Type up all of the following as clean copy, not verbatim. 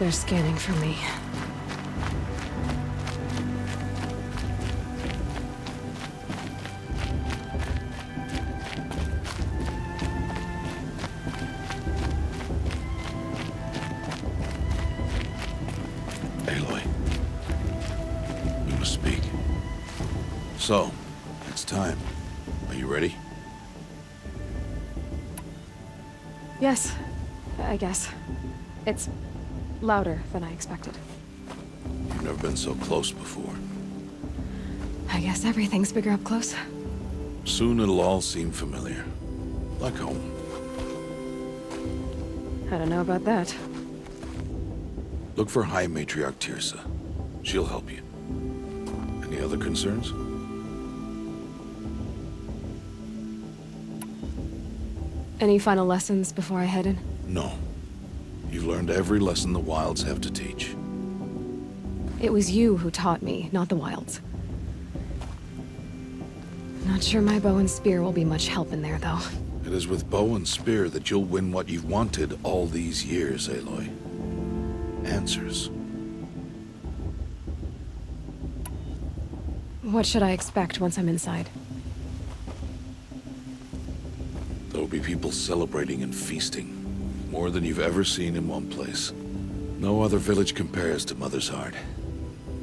They're scanning for me. Aloy. We must speak. So, it's time. Are you ready? Yes, I guess. It's louder than I expected. You've never been so close before. I guess everything's bigger up close. Soon it'll all seem familiar. Like home. I don't know about that. Look for High Matriarch Tirsa. She'll help you. Any other concerns? Any final lessons before I head in? No. You've learned every lesson the Wilds have to teach. It was you who taught me, not the Wilds. Not sure my bow and spear will be much help in there, though. It is with bow and spear that you'll win what you've wanted all these years, Aloy. Answers. What should I expect once I'm inside? There will be people celebrating and feasting. More than you've ever seen in one place. No other village compares to Mother's Heart.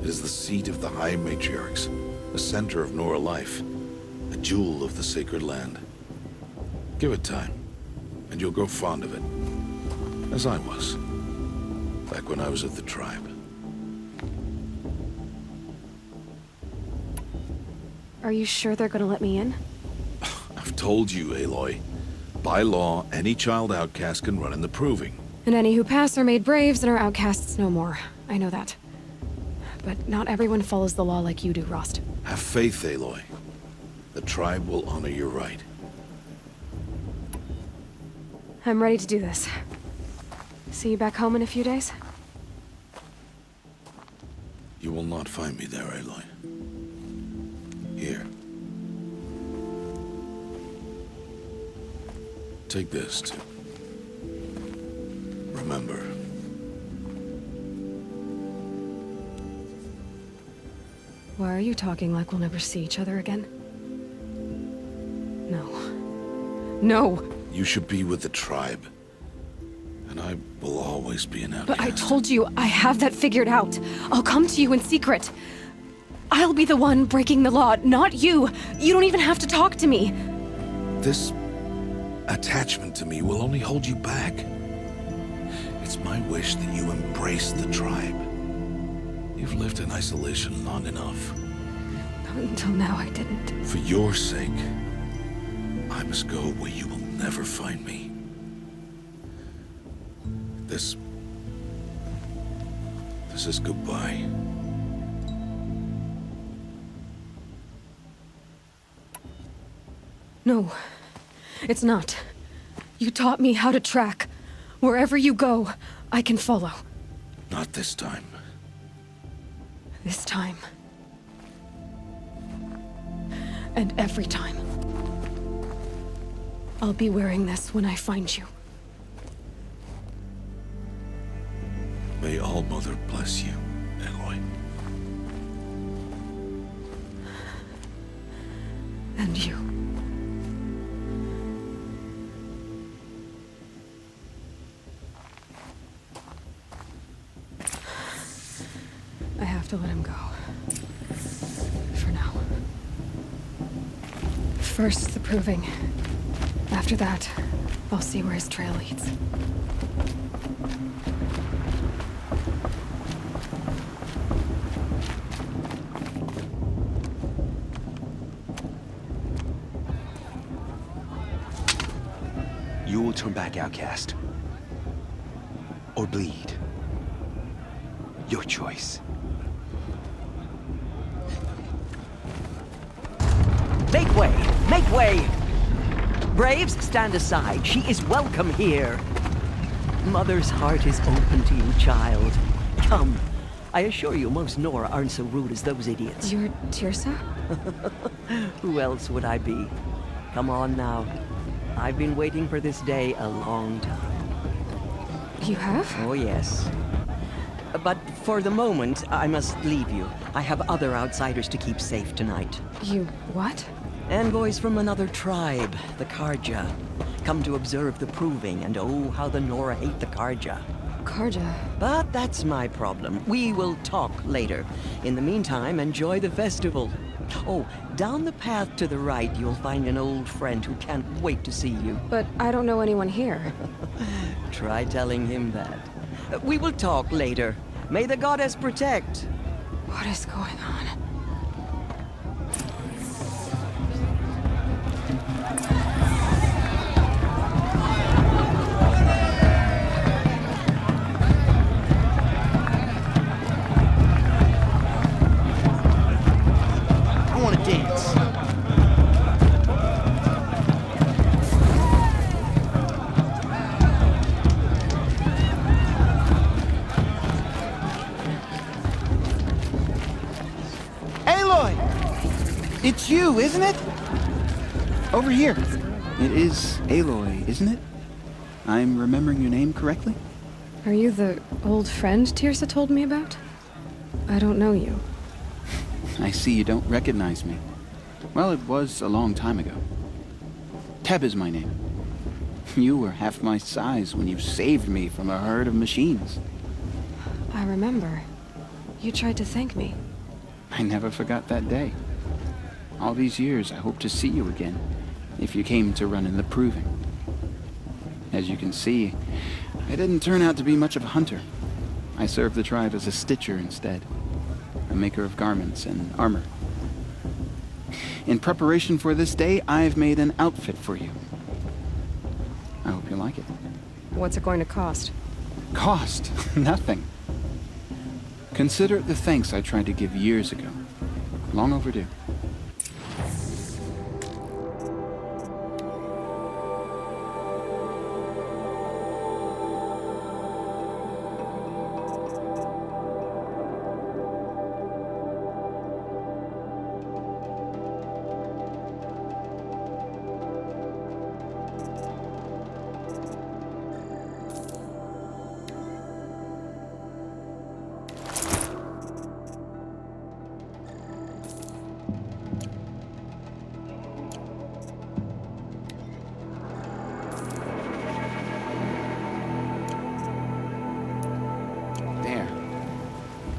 It is the seat of the High Matriarchs, the center of Nora life, a jewel of the sacred land. Give it time, and you'll grow fond of it. As I was, back when I was at the tribe. Are you sure they're gonna let me in? I've told you, Aloy. By law, any child outcast can run in the Proving. And any who pass are made braves and are outcasts no more. I know that. But not everyone follows the law like you do, Rost. Have faith, Aloy. The tribe will honor your right. I'm ready to do this. See you back home in a few days? You will not find me there, Aloy. Here. Take this, too. Remember. Why are you talking like we'll never see each other again? No. No! You should be with the tribe. And I will always be an outcast. But I told you, I have that figured out. I'll come to you in secret. I'll be the one breaking the law, not you. You don't even have to talk to me. This attachment to me will only hold you back. It's my wish that you embrace the tribe. You've lived in isolation long enough. Until now, I didn't. For your sake, I must go where you will never find me. This is goodbye. No, it's not. You taught me how to track. Wherever you go, I can follow. Not this time. This time. And every time. I'll be wearing this when I find you. May All-Mother bless you, Aloy. And you. I have to let him go. For now. First, the Proving. After that, I'll see where his trail leads. You will turn back outcast. Or bleed. Your choice. Make way! Make way! Braves, stand aside. She is welcome here. Mother's heart is open to you, child. Come. I assure you, most Nora aren't so rude as those idiots. You're Tirsa? Who else would I be? Come on now. I've been waiting for this day a long time. You have? Oh, yes. But for the moment, I must leave you. I have other outsiders to keep safe tonight. You what? Envoys from another tribe, the Karja. Come to observe the proving, and oh, how the Nora hate the Karja. Karja. But that's my problem. We will talk later. In the meantime, enjoy the festival. Oh, down the path to the right, you'll find an old friend who can't wait to see you. But I don't know anyone here. Try telling him that. We will talk later. May the goddess protect. What is going on? I want to dance. Aloy! It's you, isn't it? Over here. It is Aloy, isn't it? I'm remembering your name correctly? Are you the old friend Tirsa told me about? I don't know you. I see you don't recognize me. Well, it was a long time ago. Teb is my name. You were half my size when you saved me from a herd of machines. I remember. You tried to thank me. I never forgot that day. All these years, I hope to see you again, if you came to run in the proving. As you can see, I didn't turn out to be much of a hunter. I served the tribe as a stitcher instead, a maker of garments and armor. In preparation for this day, I've made an outfit for you. I hope you like it. What's it going to cost? Cost? Nothing. Consider it the thanks I tried to give years ago. Long overdue.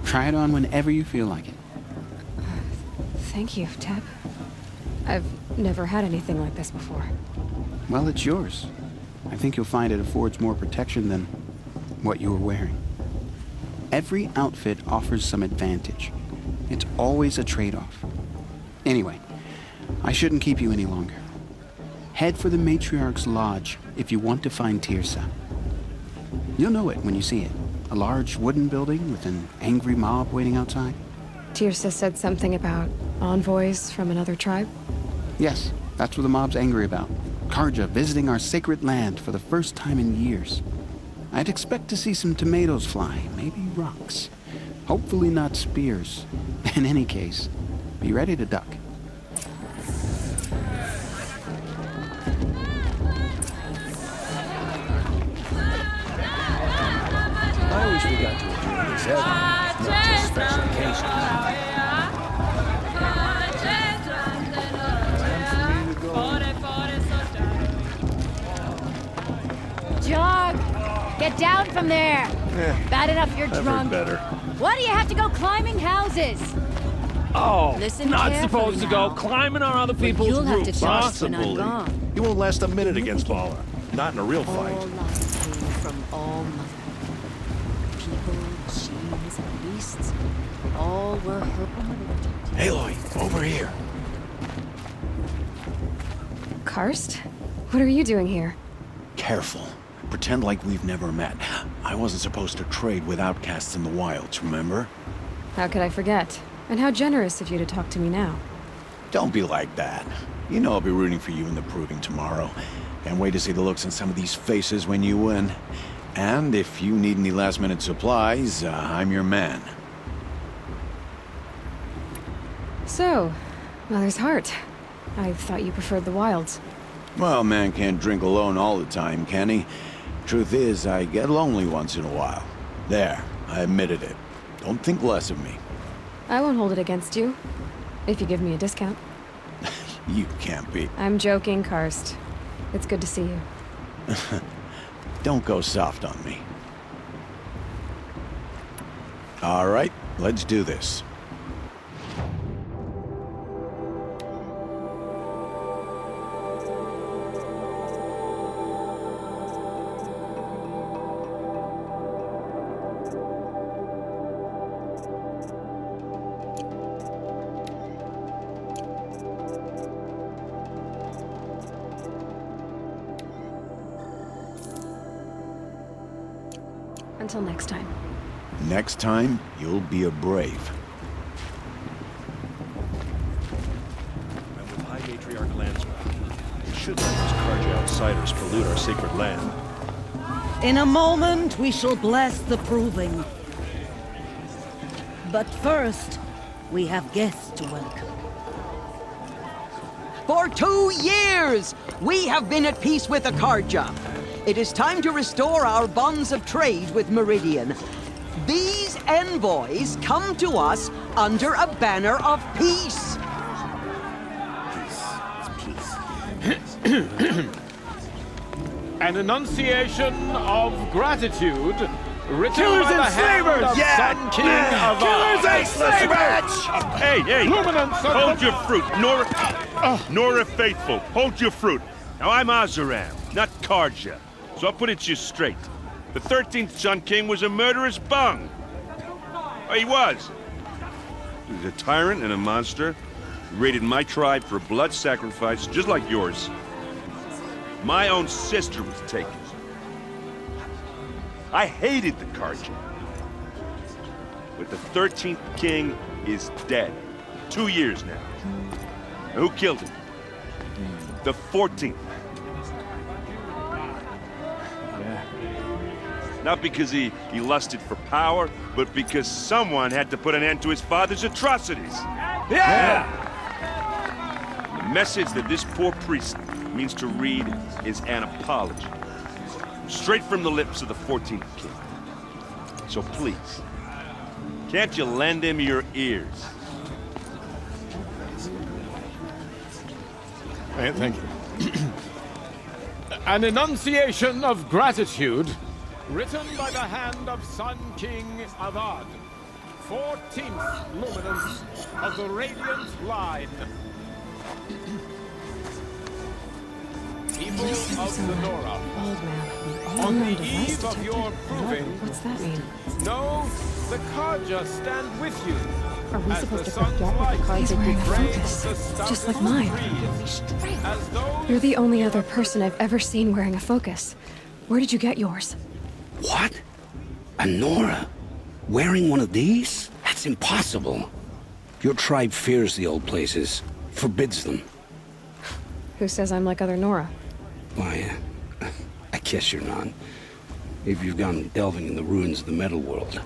Try it on whenever you feel like it. Thank you, Teb. I've never had anything like this before. Well, it's yours. I think you'll find it affords more protection than what you were wearing. Every outfit offers some advantage. It's always a trade-off. Anyway, I shouldn't keep you any longer. Head for the Matriarch's Lodge if you want to find Tirsa. You'll know it when you see it. A large wooden building with an angry mob waiting outside. Tirsa said something about envoys from another tribe? Yes, that's what the mob's angry about. Karja visiting our sacred land for the first time in years. I'd expect to see some tomatoes fly, maybe rocks. Hopefully not spears. In any case, be ready to duck. I wish we got to enjoy this every night, not just special occasions. Time for me to go. Jog! Get down from there! Bad enough you're drunk. Better. Why do you have to go climbing houses? Oh, Listen not carefully supposed to go now. climbing on other people's You'll have to roofs, trust huh? when I'm gone. He won't last a minute against Baller. Not in a real fight. All life came from all mother. People, machines, and beasts, all were her. Aloy, over here. Karst? What are you doing here? Careful. Pretend like we've never met. I wasn't supposed to trade with outcasts in the wilds, remember? How could I forget? And how generous of you to talk to me now. Don't be like that. You know I'll be rooting for you in the proving tomorrow. Can't wait to see the looks on some of these faces when you win. And if you need any last-minute supplies, I'm your man. So, Mother's Heart. I thought you preferred the wilds. Well, man can't drink alone all the time, can he? Truth is, I get lonely once in a while. There. I admitted it. Don't think less of me. I won't hold it against you. If you give me a discount. You can't be. I'm joking, Karst. It's good to see you. Don't go soft on me. All right, let's do this. Until next time. Next time, you'll be a brave. And with High Matriarch lands around, we should let those Karja outsiders pollute our sacred land. In a moment, we shall bless the proving. But first, we have guests to welcome. For 2 years, we have been at peace with the Karja. It is time to restore our bonds of trade with Meridian. These envoys come to us under a banner of peace. An enunciation of gratitude written Killers by and the hand slavers! of Yeah! Sun King of Killers and slavers! Hey, hey! Luminance of Hold the- your fruit, Nora Faithful. Hold your fruit. Now I'm Azaram, not Karja, so I'll put it to you straight. The 13th Sun King was a murderous bung. Oh, he was. He was a tyrant and a monster. He raided my tribe for a blood sacrifice, just like yours. My own sister was taken. I hated the Karja. But the 13th King is dead. 2 years now. And who killed him? The 14th. Not because he lusted for power, but because someone had to put an end to his father's atrocities. Yeah! The message that this poor priest means to read is an apology. Straight from the lips of the 14th King. So please, can't you lend him your ears? Thank you. An enunciation of gratitude written by the hand of Sun King Avad, 14th luminance of the Radiant Line. People of the Nora, Old man. on the eve of your proving, What's that mean? know the Karja stand with you. Are we As supposed the to sun's forget what light the cards are wearing a brings focus? the Just like stoutest mine. breeze. As those You're the only other person I've ever seen wearing a focus. Where did you get yours? What? A Nora? Wearing one of these? That's impossible. Your tribe fears the old places, forbids them. Who says I'm like other Nora? Why, I guess you're not. If you've gone delving in the ruins of the metal world.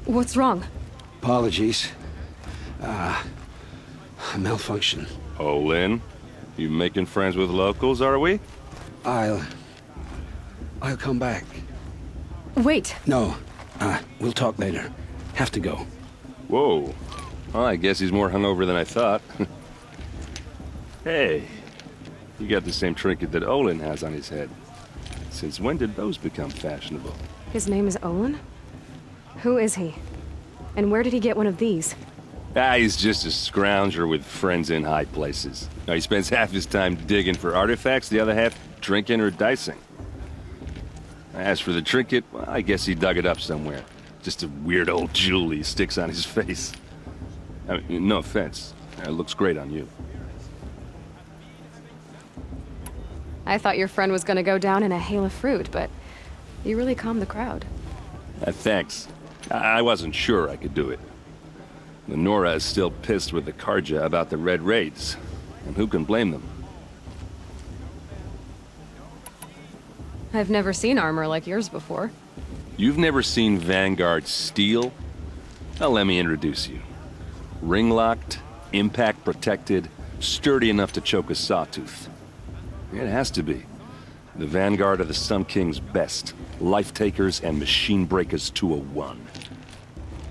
What's wrong? Apologies. A malfunction. Oh, Lynn, you making friends with locals, are we? I'll come back. Wait. No, we'll talk later. Have to go. Whoa. Well, I guess he's more hungover than I thought. Hey, you got the same trinket that Olin has on his head. Since when did those become fashionable? His name is Olin? Who is he? And where did he get one of these? He's just a scrounger with friends in high places. Now, he spends half his time digging for artifacts, the other half drinking or dicing. As for the trinket, well, I guess he dug it up somewhere. Just a weird old jewel he sticks on his face. I mean, no offense. It looks great on you. I thought your friend was gonna go down in a hail of fruit, but you really calmed the crowd. Thanks. I wasn't sure I could do it. The Nora is still pissed with the Karja about the Red Raids. And who can blame them? I've never seen armor like yours before. You've never seen Vanguard steel? Well, let me introduce you. Ring-locked, impact-protected, sturdy enough to choke a sawtooth. It has to be. The Vanguard of the Sun King's best. Life takers and machine breakers to a one.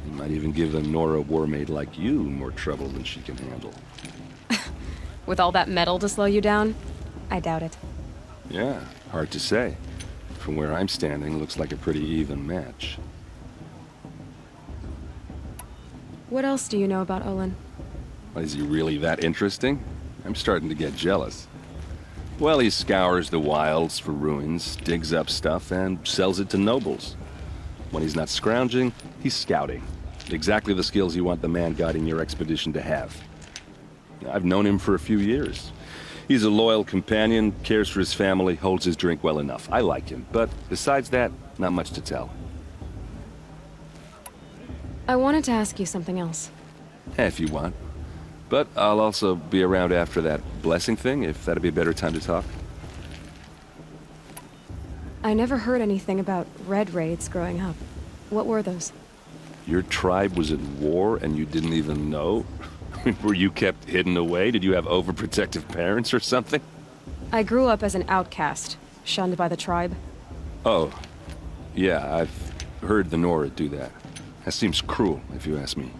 You might even give a Nora Warmaid like you more trouble than she can handle. With all that metal to slow you down? I doubt it. Yeah, hard to say. From where I'm standing, looks like a pretty even match. What else do you know about Olin? Is he really that interesting? I'm starting to get jealous. Well, he scours the wilds for ruins, digs up stuff, and sells it to nobles. When he's not scrounging, he's scouting. Exactly the skills you want the man guiding your expedition to have. I've known him for a few years. He's a loyal companion, cares for his family, holds his drink well enough. I like him, but besides that, not much to tell. I wanted to ask you something else. If you want. But I'll also be around after that blessing thing, if that'd be a better time to talk. I never heard anything about red raids growing up. What were those? Your tribe was at war and you didn't even know? Were you kept hidden away? Did you have overprotective parents or something? I grew up as an outcast, shunned by the tribe. Oh, yeah, I've heard the Nora do that. That seems cruel, if you ask me.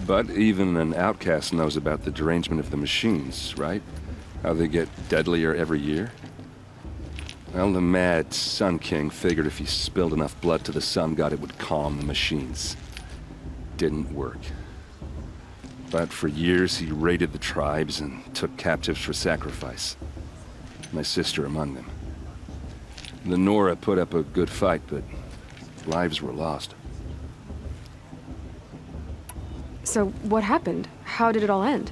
But even an outcast knows about the derangement of the machines, right? How they get deadlier every year? Well, the mad Sun King figured if he spilled enough blood to the Sun God, it would calm the machines. Didn't work. But for years, he raided the tribes and took captives for sacrifice. My sister among them. The Nora put up a good fight, but lives were lost. So what happened? How did it all end?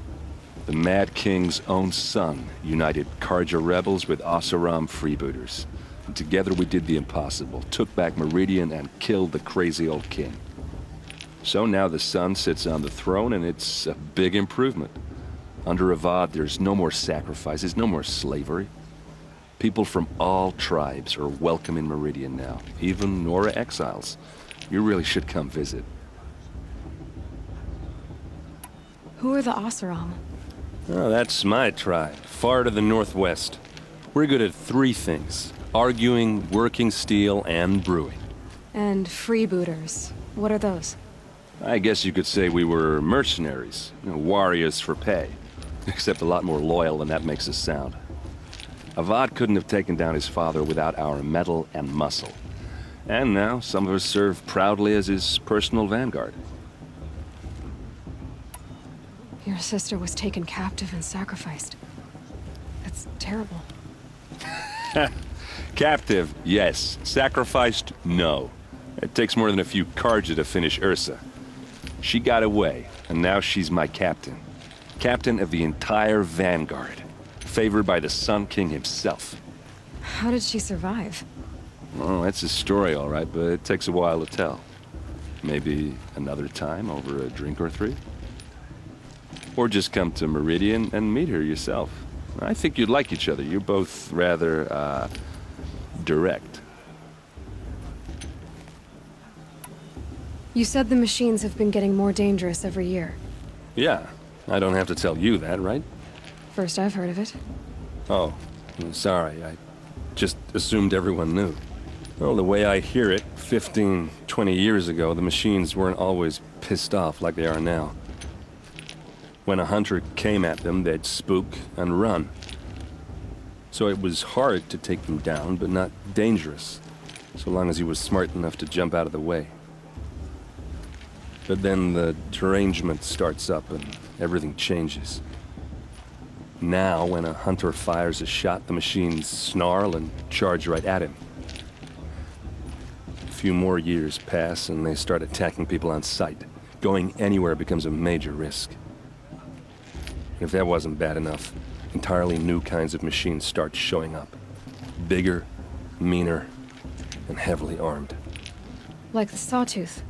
The Mad King's own son united Karja rebels with Oseram freebooters. And together we did the impossible, took back Meridian and killed the crazy old king. So now the son sits on the throne and it's a big improvement. Under Avad, there's no more sacrifices, no more slavery. People from all tribes are welcome in Meridian now, even Nora exiles. You really should come visit. Who are the Oseram? Oh, that's my tribe, far to the northwest. We're good at three things: arguing, working steel, and brewing. And freebooters. What are those? I guess you could say we were mercenaries, warriors for pay. Except a lot more loyal than that makes us sound. Avad couldn't have taken down his father without our metal and muscle. And now some of us serve proudly as his personal vanguard. Your sister was taken captive and sacrificed. That's terrible. Captive, yes. Sacrificed, no. It takes more than a few Karja to finish Ursa. She got away, and now she's my captain. Captain of the entire vanguard. Favored by the Sun King himself. How did she survive? Well, that's a story, all right, but it takes a while to tell. Maybe another time over a drink or three? Or just come to Meridian and meet her yourself. I think you'd like each other. You're both rather, direct. You said the machines have been getting more dangerous every year. Yeah, I don't have to tell you that, right? First I've heard of it. Oh, I'm sorry. I just assumed everyone knew. Well, the way I hear it, 15, 20 years ago, the machines weren't always pissed off like they are now. When a hunter came at them, they'd spook and run. So it was hard to take them down, but not dangerous, so long as he was smart enough to jump out of the way. But then the derangement starts up and everything changes. Now, when a hunter fires a shot, the machines snarl and charge right at him. A few more years pass and they start attacking people on sight. Going anywhere becomes a major risk. If that wasn't bad enough, entirely new kinds of machines start showing up. Bigger, meaner, and heavily armed. Like the Sawtooth.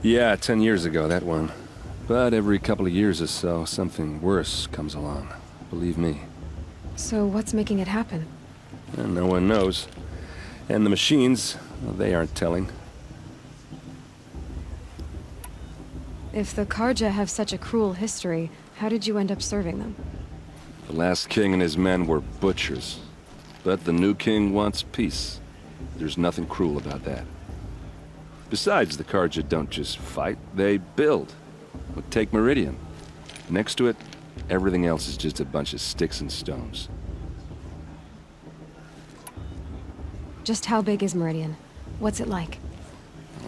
Yeah, 10 years ago, that one. But every couple of years or so, something worse comes along. Believe me. So what's making it happen? And no one knows. And the machines, well, they aren't telling. If the Karja have such a cruel history, how did you end up serving them? The last king and his men were butchers. But the new king wants peace. There's nothing cruel about that. Besides, the Carja don't just fight, they build. Well, take Meridian. Next to it, everything else is just a bunch of sticks and stones. Just how big is Meridian? What's it like?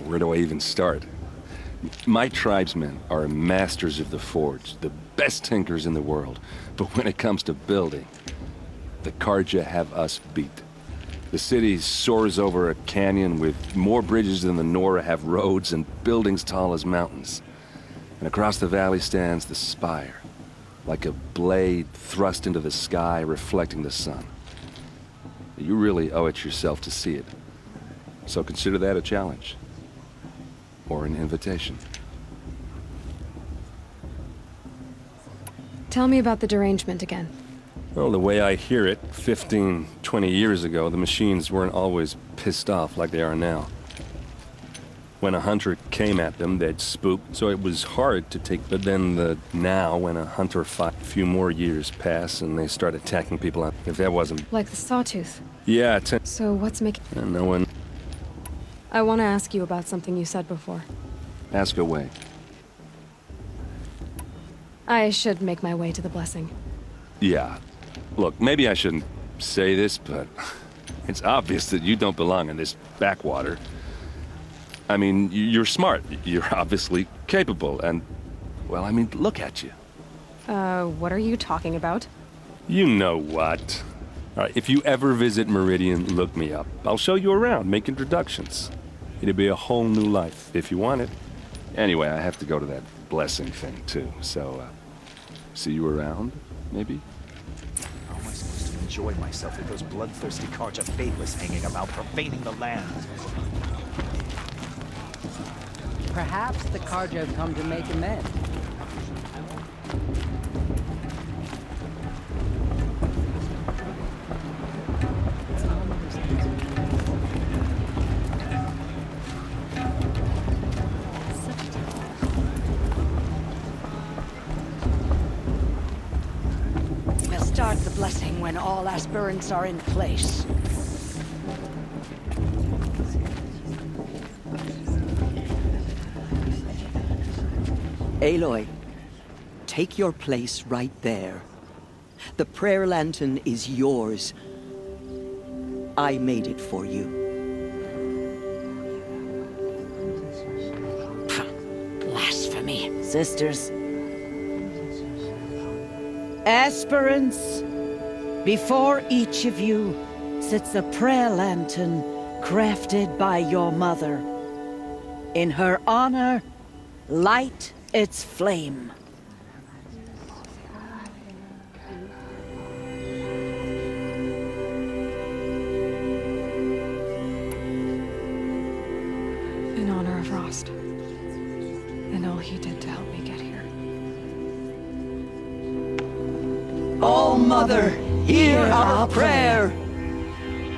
Where do I even start? My tribesmen are masters of the forge, the best tinkers in the world. But when it comes to building, the Carja have us beat. The city soars over a canyon with more bridges than the Nora have roads and buildings tall as mountains. And across the valley stands the spire, like a blade thrust into the sky reflecting the sun. You really owe it yourself to see it. So consider that a challenge. Or an invitation. Tell me about the derangement again. Well, the way I hear it, 15, 20 years ago, the machines weren't always pissed off like they are now. When a hunter came at them, they'd spook, so it was hard to take. But then now, when a hunter fought, a few more years pass and they start attacking people. If that wasn't... Like the sawtooth. Yeah, So what's making... no one... I want to ask you about something you said before. Ask away. I should make my way to the blessing. Yeah. Look, maybe I shouldn't say this, but it's obvious that you don't belong in this backwater. I mean, you're smart. You're obviously capable, and... well, I mean, look at you. What are you talking about? You know what. All right, if you ever visit Meridian, look me up. I'll show you around, make introductions. It'll be a whole new life, if you want it. Anyway, I have to go to that blessing thing, too, so, see you around, maybe? How am I supposed to enjoy myself with those bloodthirsty Carja faithless hanging about, profaning the land? Perhaps the Carja have come to make amends. We'll start the blessing when all aspirants are in place. Aloy, take your place right there. The prayer lantern is yours. I made it for you. Blasphemy. Sisters. Aspirants, before each of you sits a prayer lantern crafted by your mother. In her honor, light its flame. In honor of Rost. And all he did to help me get here. O Mother, hear our prayer.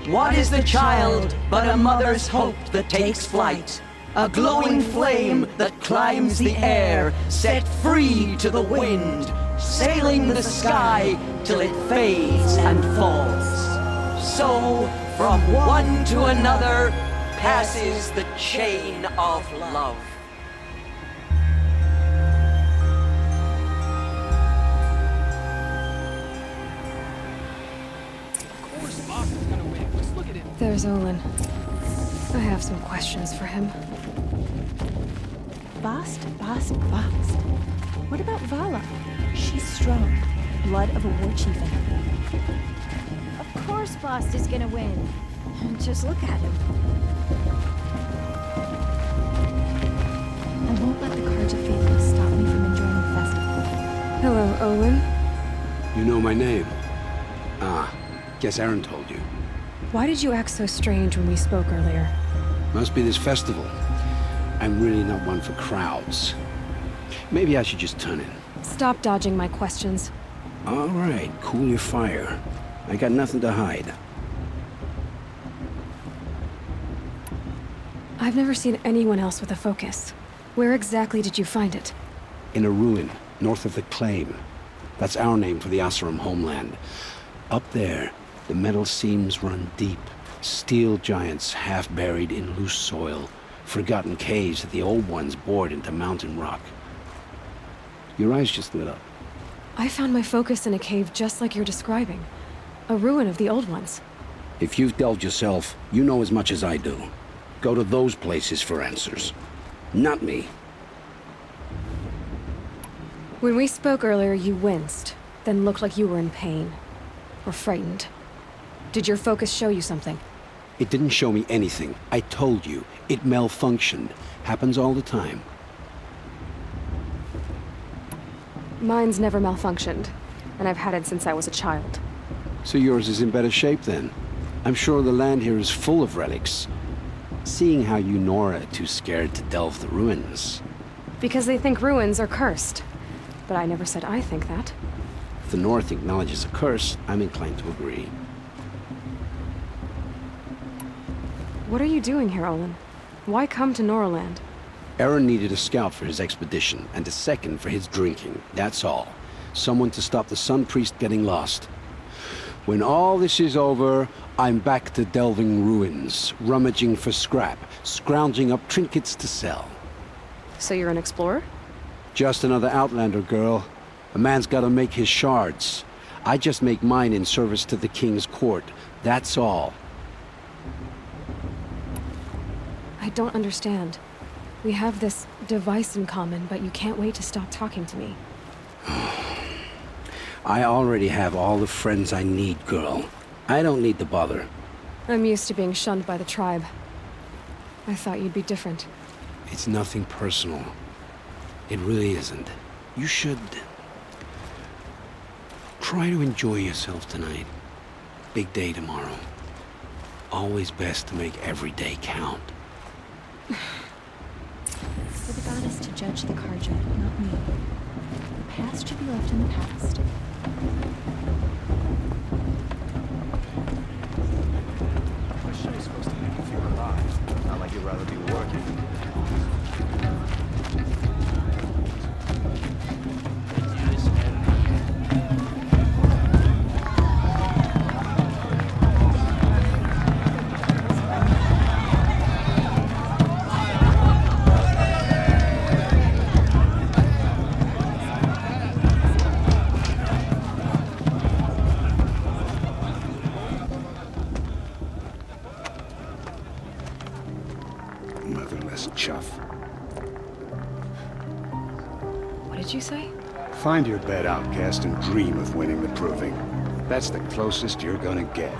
What is the child but a mother's hope that takes flight? A glowing flame that climbs the air, set free to the wind, sailing the sky till it fades and falls. So, from one to another, passes the chain of love. There's Olin. I have some questions for him. Bast. What about Vala? She's strong. Blood of a war chief in her. Of course Bast is gonna win. Just look at him. I won't let the Carja faithless stop me from enjoying the festival. Hello, Olin. You know my name? Ah, guess Aaron told you. Why did you act so strange when we spoke earlier? Must be this festival. I'm really not one for crowds. Maybe I should just turn in. Stop dodging my questions. All right, cool your fire. I got nothing to hide. I've never seen anyone else with a focus. Where exactly did you find it? In a ruin, north of the Claim. That's our name for the Asuram homeland. Up there, the metal seams run deep, Steel giants half buried in loose soil, forgotten caves that the old ones bored into mountain rock. Your eyes just lit up. I found my focus in a cave just like you're describing. A ruin of the old ones. If you've delved yourself, you know as much as I do. Go to those places for answers. Not me. When we spoke earlier, you winced, then looked like you were in pain. Or frightened. Did your focus show you something? It didn't show me anything. I told you. It malfunctioned. Happens all the time. Mine's never malfunctioned, and I've had it since I was a child. So yours is in better shape then. I'm sure the land here is full of relics. Seeing how you Nora are too scared to delve the ruins. Because they think ruins are cursed. But I never said I think that. If the North acknowledges a curse, I'm inclined to agree. What are you doing here, Olin? Why come to Noraland? Aaron needed a scout for his expedition, and a second for his drinking. That's all. Someone to stop the Sun Priest getting lost. When all this is over, I'm back to delving ruins, rummaging for scrap, scrounging up trinkets to sell. So you're an explorer? Just another Outlander, girl. A man's gotta make his shards. I just make mine in service to the King's court. That's all. I don't understand. We have this device in common, but you can't wait to stop talking to me. I already have all the friends I need, girl. I don't need the bother. I'm used to being shunned by the tribe. I thought you'd be different. It's nothing personal. It really isn't. You should... try to enjoy yourself tonight. Big day tomorrow. Always best to make every day count. For the goddess to judge the Karja, not me. The past should be left in the past. This show's supposed to make you feel alive, not like you'd rather be working. Motherless chuff. What did you say? Find your bed, outcast, and dream of winning the proving. That's the closest you're gonna get.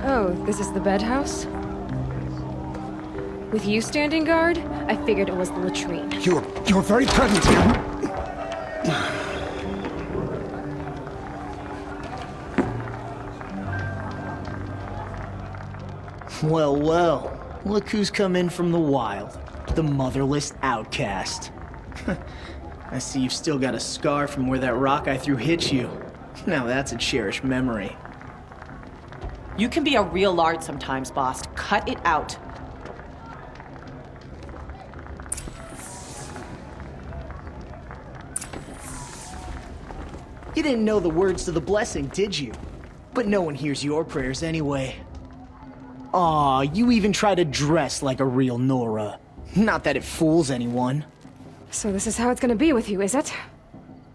Oh, this is the bedhouse? With you standing guard, I figured it was the latrine. Your very presence here. Well, well. Look who's come in from the wild. The motherless outcast. I see you've still got a scar from where that rock I threw hit you. Now that's a cherished memory. You can be a real lard sometimes, boss. Cut it out. You didn't know the words to the blessing, did you? But no one hears your prayers anyway. Aw, you even try to dress like a real Nora. Not that it fools anyone. So this is how it's gonna be with you, is it?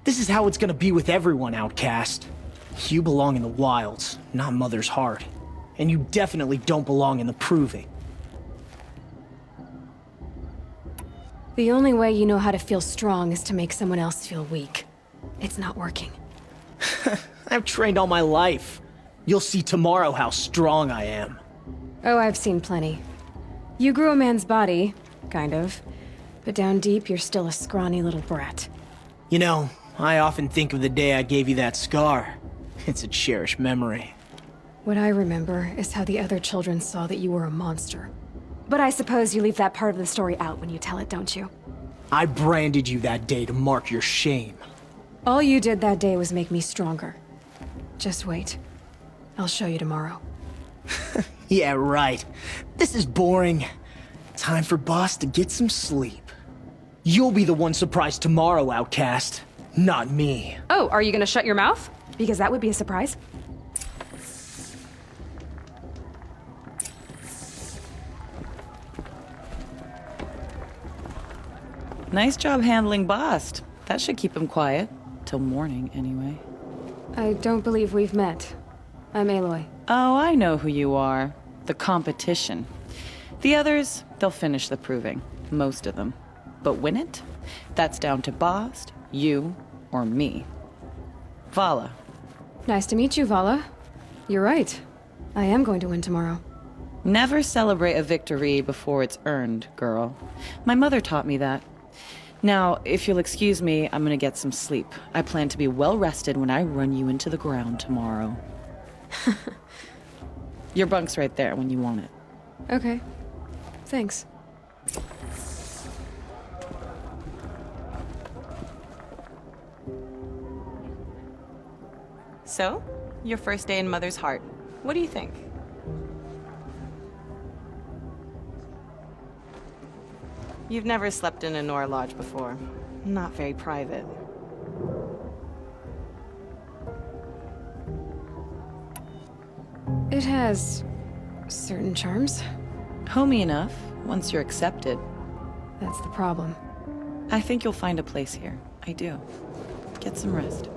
This is how it's gonna be with everyone, outcast. You belong in the wilds, not Mother's heart. And you definitely don't belong in the proving. The only way you know how to feel strong is to make someone else feel weak. It's not working. I've trained all my life. You'll see tomorrow how strong I am. Oh, I've seen plenty. You grew a man's body, kind of. But down deep, you're still a scrawny little brat. You know, I often think of the day I gave you that scar. It's a cherished memory. What I remember is how the other children saw that you were a monster. But I suppose you leave that part of the story out when you tell it, don't you? I branded you that day to mark your shame. All you did that day was make me stronger. Just wait. I'll show you tomorrow. Yeah, right. This is boring. Time for Boss to get some sleep. You'll be the one surprised tomorrow, outcast. Not me. Oh, are you gonna shut your mouth? Because that would be a surprise. Nice job handling Bast. That should keep him quiet. Till morning, anyway. I don't believe we've met. I'm Aloy. Oh, I know who you are. The competition. The others, they'll finish the proving. Most of them. But win it? That's down to Bast, you, or me. Vala. Nice to meet you, Vala. You're right. I am going to win tomorrow. Never celebrate a victory before it's earned, girl. My mother taught me that. Now, if you'll excuse me, I'm gonna get some sleep. I plan to be well rested when I run you into the ground tomorrow. Your bunk's right there when you want it. Okay. Thanks. So, your first day in Mother's Heart. What do you think? You've never slept in a Nora lodge before. Not very private. It has certain charms. Homey enough, once you're accepted. That's the problem. I think you'll find a place here. I do. Get some rest.